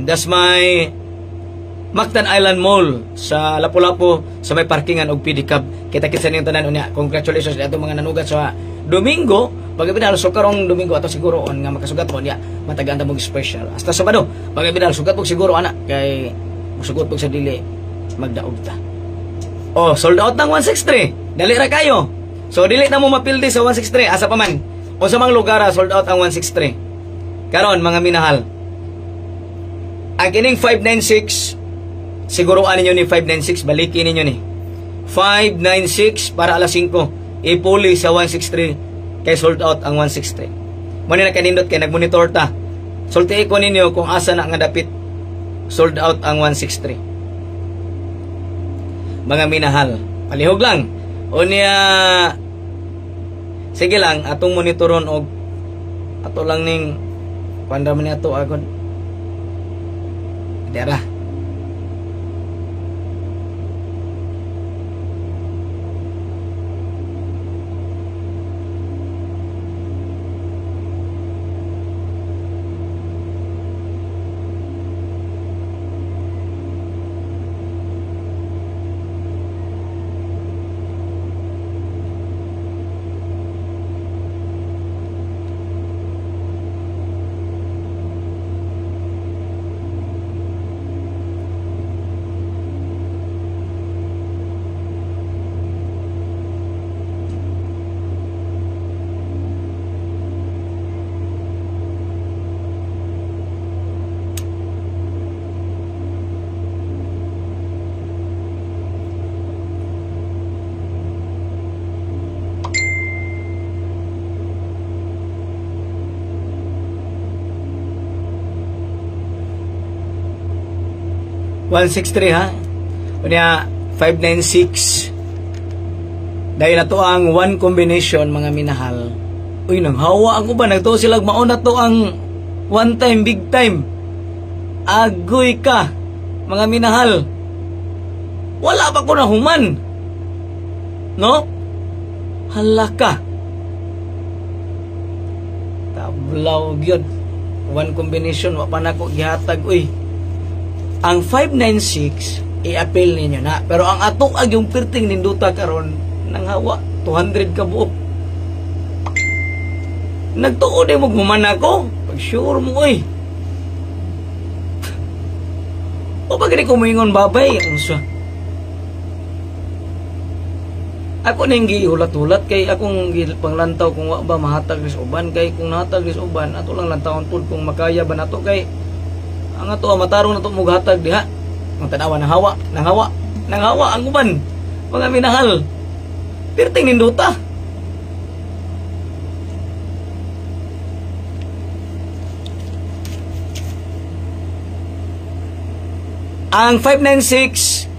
[SPEAKER 1] das may Mactan Island Mall sa Lapu-Lapu sa may parkingan og pedicab. Kita-kita niyo tanan unya. Congratulations ato mga nanugat sa Domingo. Pagabidal so karong Domingo ato siguro on nga makasugat mo niya. Matagaan ta mo special. Hasta Sabado, pagabidal sugat mo siguro ana kay musugot pug sa dili magdaog ta. Oh, sold out ng 163. Dali ra kayo. So dili na mo mapildi sa 163 asa pa man. O sa mga lugar sold out ang 163. Karon mga minahal. Ang kining 596 siguruan ninyo ni 596, balikin ninyo ni 596 para alas 5 ipuli sa 163 kay sold out ang 163. Muna na kanindot kay nagmonitor ta. Sulti ko ninyo kung asa na nga dapit sold out ang 163. Mga minahal, palihog lang unya sige lang atong monitoron og ato lang ning pandaman ato agad dera. 163 ha. Unya 596. Dahil na to ang one combination mga minahal. Uy, nang hawa ang uban, nagtuo sila mauna to ang one time, big time. Agoy ka, mga minahal. Wala pa ko na human. No? Hala ka. Tablaw gyud. One combination, wa pa na ko gihatag. Uy, ang 596, i-appeal ninyo na. Pero ang ato ag yung perting ninduta karon nang hawa, 200 ka buok. Nagtuod ay magmuman ako. Pag sure mo, uy. O pag ko moingon babay, ano siya? Ako nang gihulat-hulat kay akong panglantaw kung wa ba mahatag ris uban kay kung nahatag ris uban ato lang lantawon pud kung makaya ba nato kay ang ato matarong nato mughatag diha. Ang tanawa nang hawa ang uban. Mga minahal. Perting ninduta. Ang 596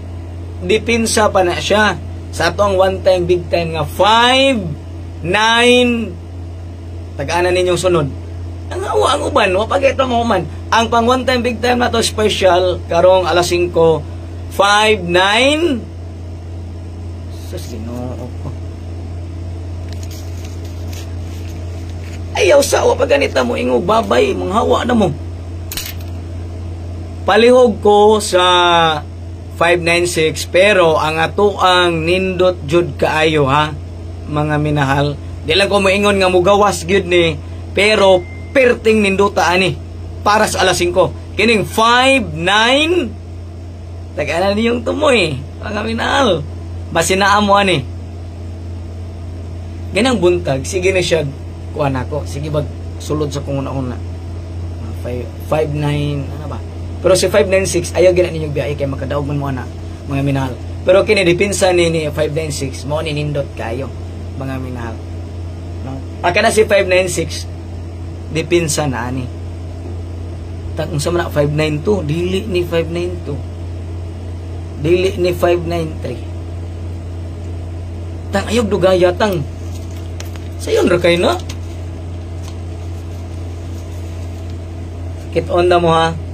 [SPEAKER 1] dipinsa pa na siya sa atong one time big time nga 5 9 tagaan ninyong sunod. Ang hawa ang uban wa pa gayto man. Ang pang one time big time na to special karong alas 5 5 9 sa Ginoo ko. Ayaw sa wa pa ganita mo ingog babay manghawa na mo. Palihog ko sa 596 pero ang ato ang nindot jud kaayo ha mga minahal. Di lang ko moingon nga mugawas gyud ni pero perting ninduta ani para sa alas 5. Kining 5 9 tagaan ni yung tumoy mga minahal. Basinaan mo ani. Ganang buntag sige na siya kuan ako. Sige bag sulod sa kung una-una. 5 9 ano ba? Pero si 596 ayaw gina ninyong biyahe kay makadaog man mo na mga minahal. Pero kini dipinsa ni 596 mo ni nindot kayo mga minahal. No? Aka na si 596 dipinsa na ani. Tag unsa man na 592 dili ni 592. Dili ni 593. Tang ayog dugaya tang. Sayon ra kay na. Kit on da mo ha.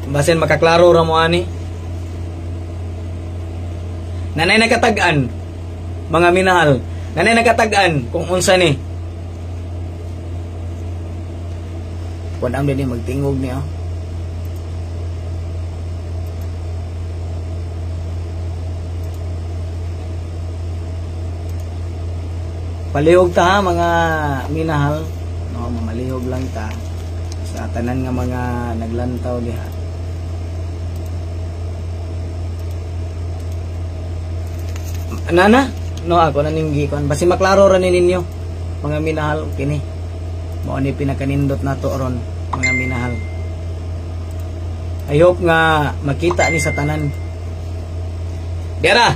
[SPEAKER 1] Basin makaklaro ra mo ani. Nanay nakatag-an mga minahal. Nanay nakatag-an kung unsa ni. Kun ang dinhi magtingog niya. Palihog ta mga minahal. No, mamalihog lang ta sa tanan nga mga naglantaw diha. Nana, no ako naninggi kon basi maklaro ra ni ninyo mga minahal kini. Mao ni pinakanindot nato ron mga minahal. I hope nga makita ni sa tanan. Dera,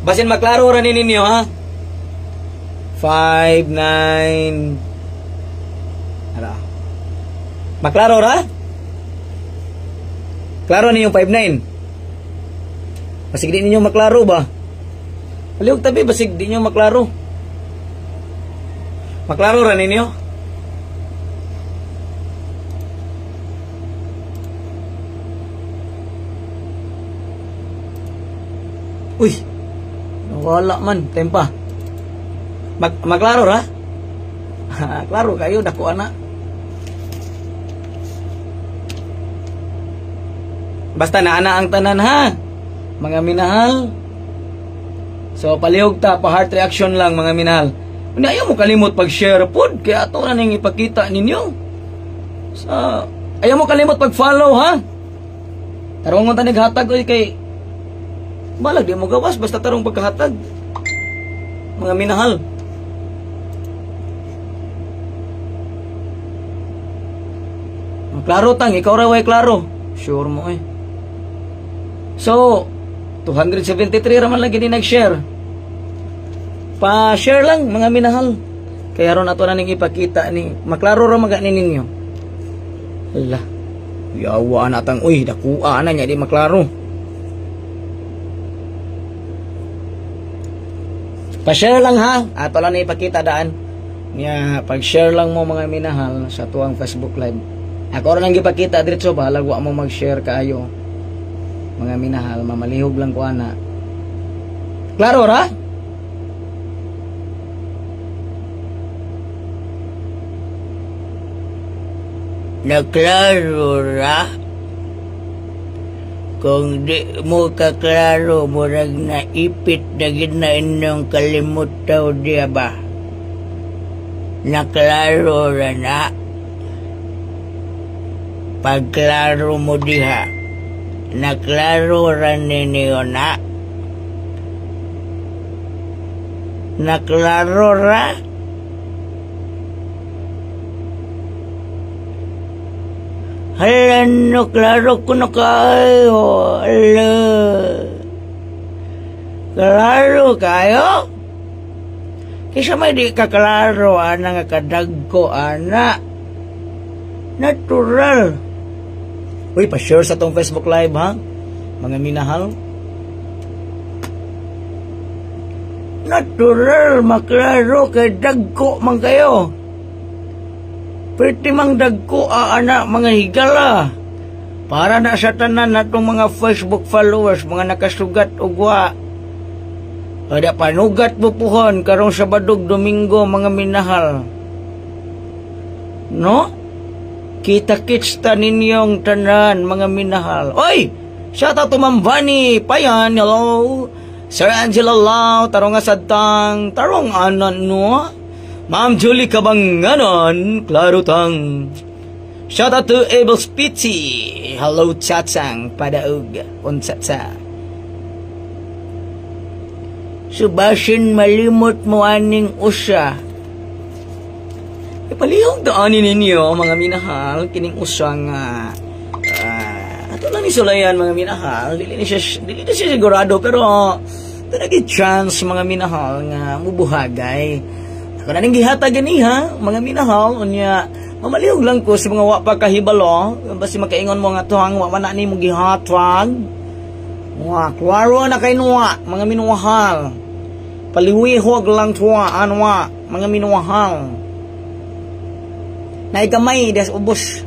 [SPEAKER 1] basin maklaro ra ni ninyo ha. 5 9 ara. Maklaro ra? Klaro ninyo 5 9. Basig di ninyo maklaro ba? Palihog tabi, basig di nyo maklaro. Maklaro ra ninyo? Uy, wala man, tempa. Maklaro ra? Klaro kayo, dako ana. Basta naana ang tanan ha, mga minahal. So palihog ta pa heart reaction lang mga minahal. Unya ayaw mo kalimot pag-share pod kaya ato na ning ipakita ninyo. So ayaw mo kalimot pag-follow ha. Tarong mo ta naghatag oy kay balag di mo gawas basta tarong pagkahatag. Mga minahal. Klaro tang ikaw ra way klaro. Sure mo eh. So 273 raman lagi ni nag-share. Pa-share lang mga minahal. Kaya ron ato na ning ipakita ni maklaro ra magani ninyo. Hala. Yawa na tang uy dakua na nya di maklaro. Pa-share lang ha. Ato lang na ipakita daan. Nya pag-share lang mo mga minahal sa tuwang Facebook Live. Ako ron ang ipakita diretso ba wa mo mag-share kaayo. Mga minahal, mamalihog lang ko ana. Klaro ra?
[SPEAKER 2] Naklaro ra? Kung di mo kaklaro, murag naipit na gina inyong kalimutaw diya ba? Naklaro ra na? Pagklaro mo diha, naklaro ra ninyo na? Naklaro ra? Hala, no, klaro ko na kayo. Hala. Klaro kayo? Kisa may di ka klaro, ana nga kadagko, ana. Natural.
[SPEAKER 1] Uy, pa-share sa tong Facebook Live ha. Mga minahal.
[SPEAKER 2] Natural, maklaro, kay dagko man kayo. Pwede mang dagko anak mga higala. Para na sa tanan natong mga Facebook followers, mga nakasugat ugwa. Ada panugat bupuhon karong Sabadog Domingo mga minahal. No? Kita-kits ta ninyong tanan mga minahal. Oy! Shout out to Ma'am Vani Payan, hello. Sir Angela Lau, tarong asadtang, tarong anan no? Ma'am Julie Kabanganon, klaro tang. Shout out to Abel Spitzy. Hello Chatsang, padaog, unsatsa. Subasin malimot mo aning usa.
[SPEAKER 1] Ipalihog daanin ninyo, mga minahal, kining usang, ato lang isulayan, mga minahal, dili na siya sigurado, pero, talagang chance, mga minahal, nga, mubuhagay. Ako na ning gihatag ganiha, mga minahal, unya, mamalihog lang ko sa mga wapa kahibalo, basi makaingon mo nga tuhang, wama na ni mo gihatag. Klaro na kay nuwa, mga minuwahal. Paliwihog lang tuwa, anwa, mga minuwahal. Naigamay, des ubos.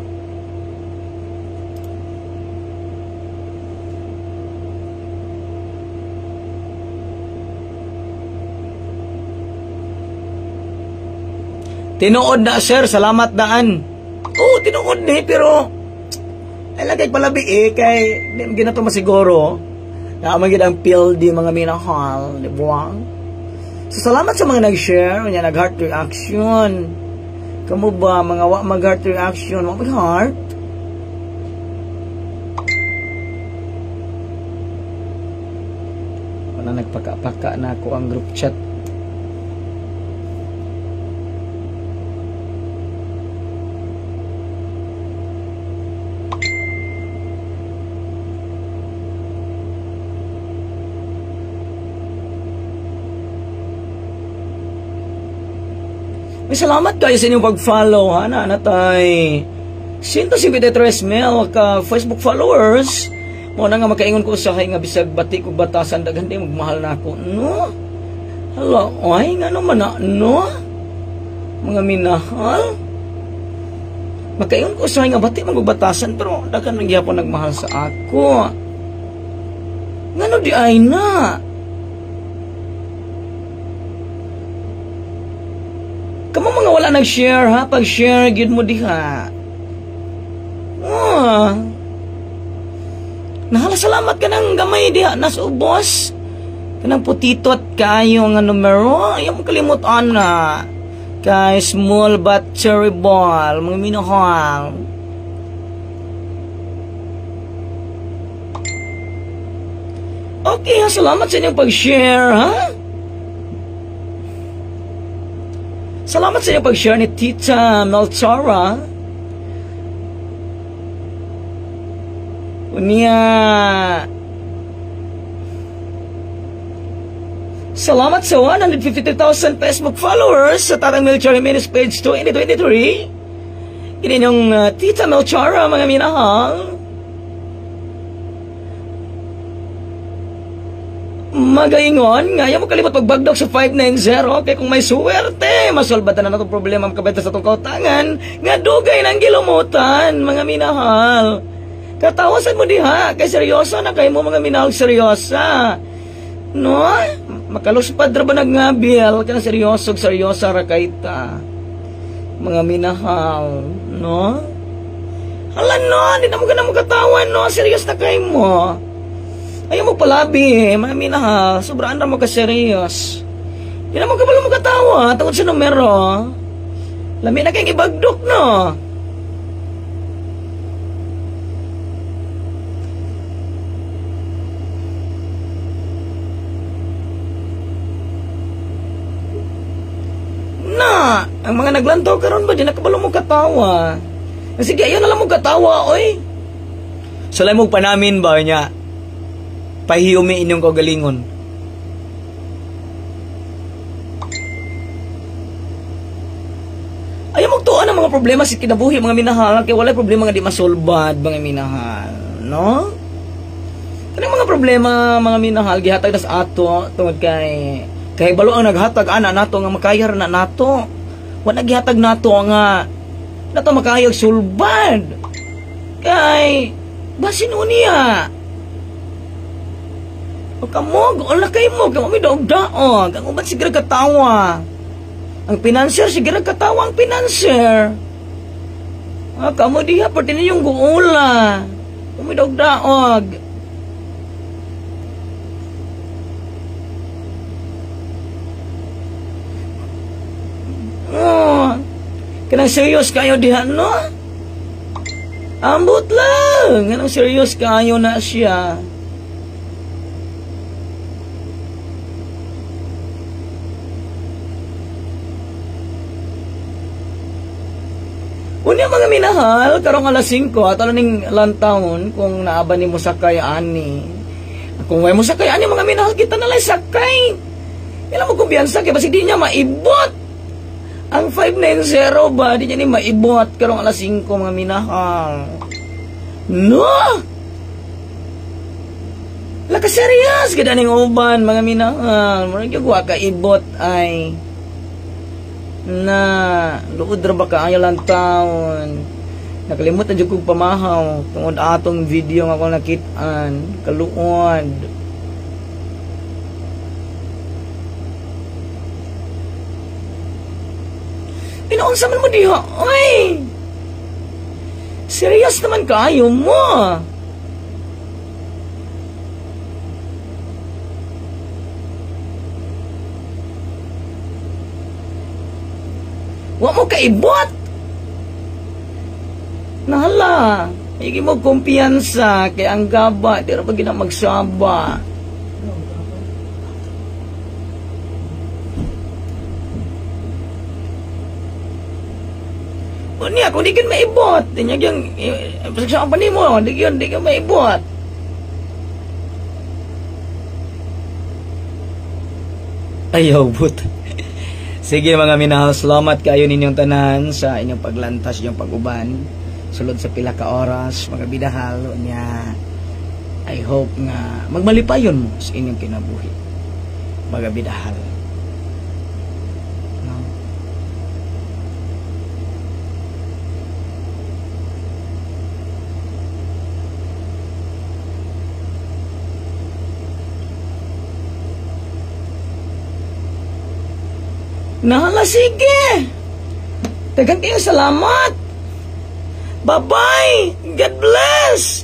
[SPEAKER 1] Tinuod na sir, salamat daan. Oo, tinuod ni, pero ay lagay palabi kay di mo ginato masiguro. Naamagid ang PLD mga minahal, di ba? So salamat sa mga nag-share, nag-heart reaction. Kamu ba, mga mag-heart reaction, mag-heart? Wala nagpaka-paka na ako ang group chat. May salamat kayo sa inyong pag-follow, ha, na natay 153 mil ka Facebook followers. Mo na nga makaingon ko sa nga bisag bati ko batasan daghan di magmahal na ako. No? Hala, ay nga naman na, no? Mga minahal. Makaingon ko sa nga bati magbatasan pero daghan nang gyapon nagmahal sa ako. Ngano di ay na? Kamu mga wala nag-share ha, pag-share gid mo diha. Nahala salamat ka ng gamay diha nas ubos. Kanang putitot kayo nga numero, ayaw mo kalimot ana. Kay small but terrible, mga minahal. Okay ha, salamat sa inyong pag-share ha. Salamat sa inyong pag-share ni Tita Melchora. Unya
[SPEAKER 2] Salamat sa 152,000 Facebook followers sa Tatang Melchor Jimenez page 2023. Inyong Tita Melchora, mga minahal. Magaingon, ngayon mo kalimot pagbagdok sa 590, kaya kung may suwerte, masolbatan na itong problema makabenta sa itong kautangan, nga dugay ng kilumutan, mga minahal. Katawasan mo diha, kay seryoso na kayo mo, mga minahal, seryosa. No? Makaluspad ra ba nagngabel, kaya seryosa ra kayta. Mga minahal, no? Hala no, hindi na mo ka na katawan, no? Serious na kayo mo. Ayaw mo palabi, mga minahal. Sobraan na mo ka-serious. Hindi na mo kabalo mo katawa. Tungkol sa numero. Lami na kayong ibagdok, no? Na, ang mga naglantaw karon ba, di na kabalo mo katawa. Sige, ayaw na lang mo katawa, oy.
[SPEAKER 1] Salay mo pa namin ba niya? Pahiyumi inyong kagalingon.
[SPEAKER 2] Ayaw magtuon ang mga problema sa kinabuhi, mga minahal, kaya wala problema nga di masolbad, mga minahal, no? Kanang mga problema, mga minahal, gihatag na sa ato, tungod kay balo ang naghatag, ana nato, nga makayar na nato. Wala gihatag nato nga, nato makayag sulbad. Kay, basin uniya. O kamo, wala kayo mo, kamo may daog-daog, ang ubat sigara katawa. Ang pinanser, sigara katawa ang pinanser. Kamo diha, pati ninyong guula. Kamo may daog-daog. Kanang serious kayo diha, no? Ambot lang, kanang serious kayo na siya. Unya mga minahal, karong alas 5, at alaning lantaon, kung naaban ni mo sakay ani. Kung may mo sakay ani, mga minahal, kita nalay sakay. Ilang mo kumbiyansa, kaya basi di niya maibot. Ang 590 ba, di niya ni maibot, karong alas 5, mga minahal. No! Laka serious, kada ning uban, mga minahal. Marang yung ka ibot ay... na luod ra ba kaayo lang taon. Nakalimutan jud kog pamahaw tungod atong video nga ako nakit-an, kaluod. Pinaunsa man mo diha, oy. Serious naman kaayo mo. Wa mo kaibot. Nahala, higi mo kumpiyansa kay ang gaba, di ra ba gina magsaba. Unya, kung di ka maibot, di niya yung, pasagsama pa ni mo, di ka maibot.
[SPEAKER 1] Ayaw, but. Sige mga minahal, salamat kayo ninyong tanan sa inyong paglantas, inyong pag-uban. Sulod sa pila ka oras, mga bidahal, niya. I hope nga magmalipayon mo sa inyong kinabuhi. Mga bidahal. No?
[SPEAKER 2] Nahala, sige. Daghang kayo salamat. Bye-bye. God bless.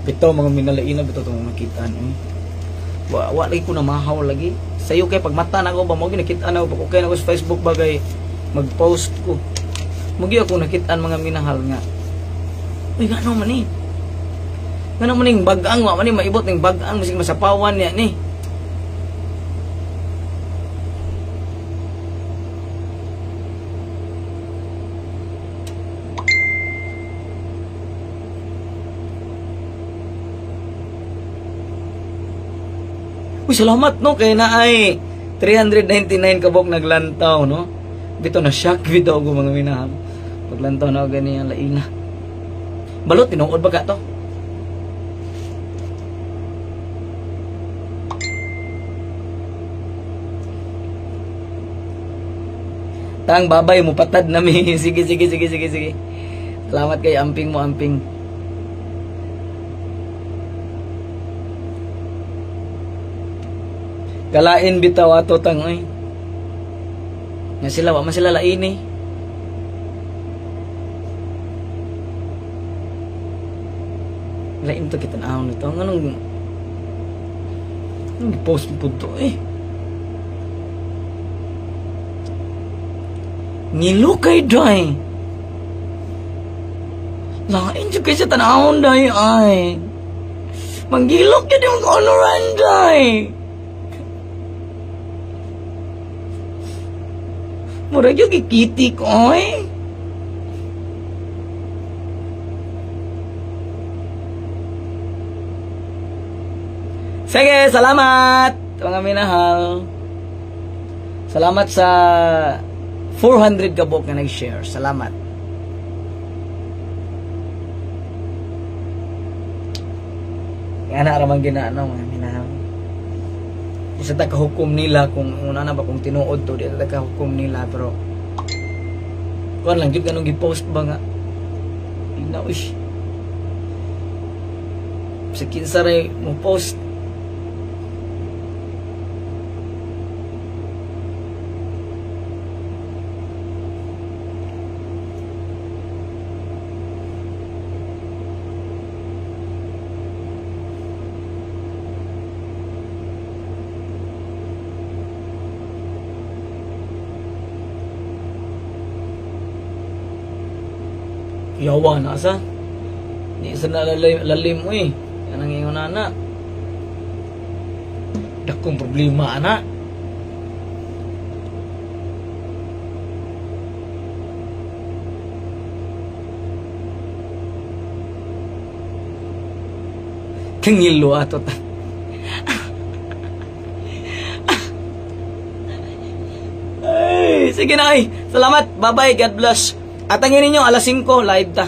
[SPEAKER 1] Bito mga minalaina, bito itong nakitaan. Wa lagi ko na mahaw lagi. Sa'yo kay pagmata na ako ba, mo ginakitaan ako. Pag okay na ako sa Facebook bagay, mag-post ko. Mugi ako nakitaan mga minahal nga. Uy, gano'n man eh. Gano'n man yung bagang, wa man eh, maibot ng bagang, masing masapawan niya eh. Uy, salamat no kay na ay 399 kabok naglantaw no. Bito na shock bitaw ko mga minahal. Paglantaw na gani ang laina. Balot tinuod ba ka to? Tang babay mo patad na mi. Sige. Salamat kay amping mo amping. Kalain bitaw ato tang oy. Nga sila wa man sila lain eh. Lain to kita naon nito. Anong post mo to eh. Ngilukay day. Lain juga sa tanahon day ay. Manggilok yun yung koloran day. Murag yung kikiti ko eh. Sige, salamat mga minahal. Salamat sa 400 kabok na nag-share. Salamat. Kaya na ramang ginaano mga minahal. Isa takahukom nila kung una na ba kung tinuod to, di takahukom nila pero kuan lang gyud kanong gi-post ba nga. Inaw ish. Sa kinsa ray mo post. Yawa na sa. Di sa lalim mo eh. Yan ang iyong nana. Dakong problema anak. Kangilo ato ta. Ay, sige na ay. Salamat. Bye-bye. God bless. At ang ninyo, alas 5, live ta.